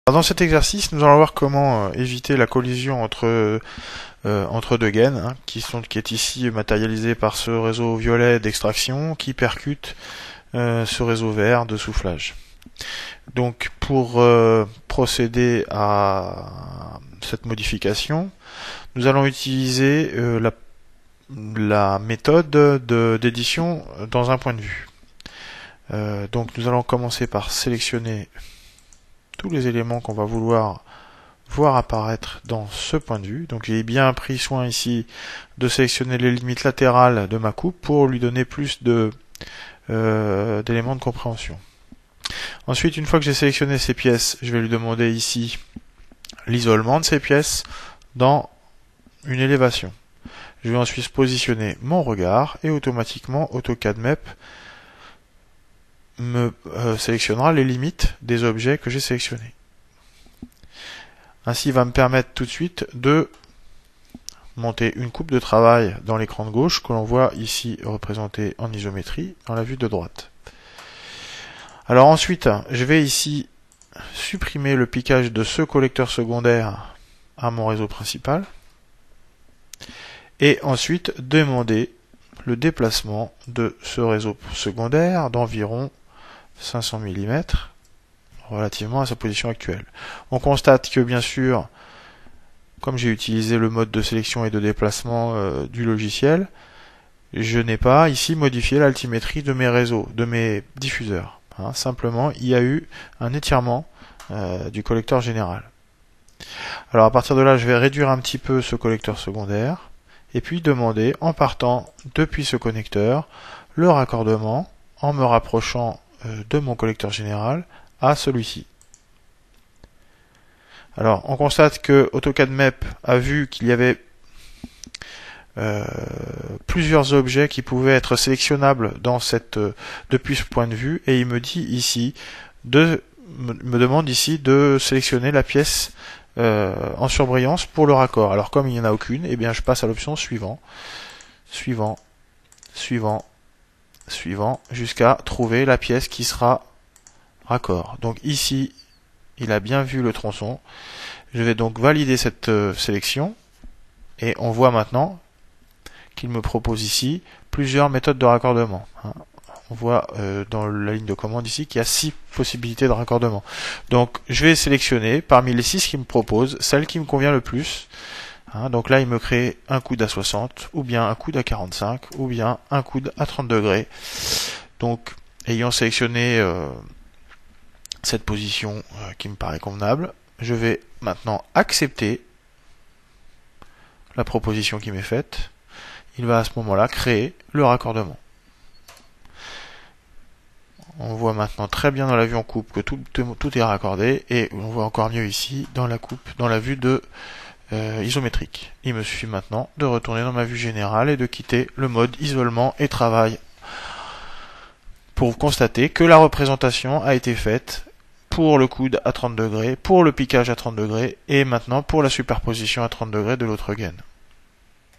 Alors, dans cet exercice, nous allons voir comment éviter la collision entre deux gaines, hein, qui est ici matérialisée par ce réseau violet d'extraction qui percute ce réseau vert de soufflage. Donc, pour procéder à cette modification, nous allons utiliser la méthode d'édition dans un point de vue. Donc, nous allons commencer par sélectionner tous les éléments qu'on va vouloir voir apparaître dans ce point de vue. Donc j'ai bien pris soin ici de sélectionner les limites latérales de ma coupe pour lui donner plus d'éléments de compréhension. Ensuite, une fois que j'ai sélectionné ces pièces, je vais lui demander ici l'isolement de ces pièces dans une élévation. Je vais ensuite positionner mon regard et automatiquement AutoCAD Map me sélectionnera les limites des objets que j'ai sélectionnés. Ainsi, il va me permettre tout de suite de monter une coupe de travail dans l'écran de gauche que l'on voit ici représentée en isométrie dans la vue de droite. Alors ensuite, je vais ici supprimer le piquage de ce collecteur secondaire à mon réseau principal et ensuite demander le déplacement de ce réseau secondaire d'environ 500 mm relativement à sa position actuelle. On constate que bien sûr, comme j'ai utilisé le mode de sélection et de déplacement du logiciel, je n'ai pas ici modifié l'altimétrie de mes réseaux, de mes diffuseurs. Hein, simplement, il y a eu un étirement du collecteur général. Alors à partir de là, je vais réduire un petit peu ce collecteur secondaire et puis demander, en partant depuis ce connecteur, le raccordement en me rapprochant de mon collecteur général à celui-ci. Alors, on constate que AutoCAD Map a vu qu'il y avait plusieurs objets qui pouvaient être sélectionnables depuis ce point de vue, et il me dit ici me demande ici de sélectionner la pièce en surbrillance pour le raccord. Alors, comme il n'y en a aucune, eh bien, je passe à l'option suivant, suivant, suivant, suivant, jusqu'à trouver la pièce qui sera raccord. Donc ici, il a bien vu le tronçon. Je vais donc valider cette sélection et on voit maintenant qu'il me propose ici plusieurs méthodes de raccordement. On voit dans la ligne de commande ici qu'il y a 6 possibilités de raccordement. Donc je vais sélectionner parmi les 6 qu'il me propose celle qui me convient le plus. Donc là, il me crée un coude à 60, ou bien un coude à 45, ou bien un coude à 30 degrés. Donc, ayant sélectionné cette position qui me paraît convenable, je vais maintenant accepter la proposition qui m'est faite. Il va à ce moment-là créer le raccordement. On voit maintenant très bien dans la vue en coupe que tout est raccordé, et on voit encore mieux ici dans la coupe, dans la vue de isométrique. Il me suffit maintenant de retourner dans ma vue générale et de quitter le mode isolement et travail pour constater que la représentation a été faite pour le coude à 30 degrés, pour le piquage à 30 degrés et maintenant pour la superposition à 30 degrés de l'autre gaine.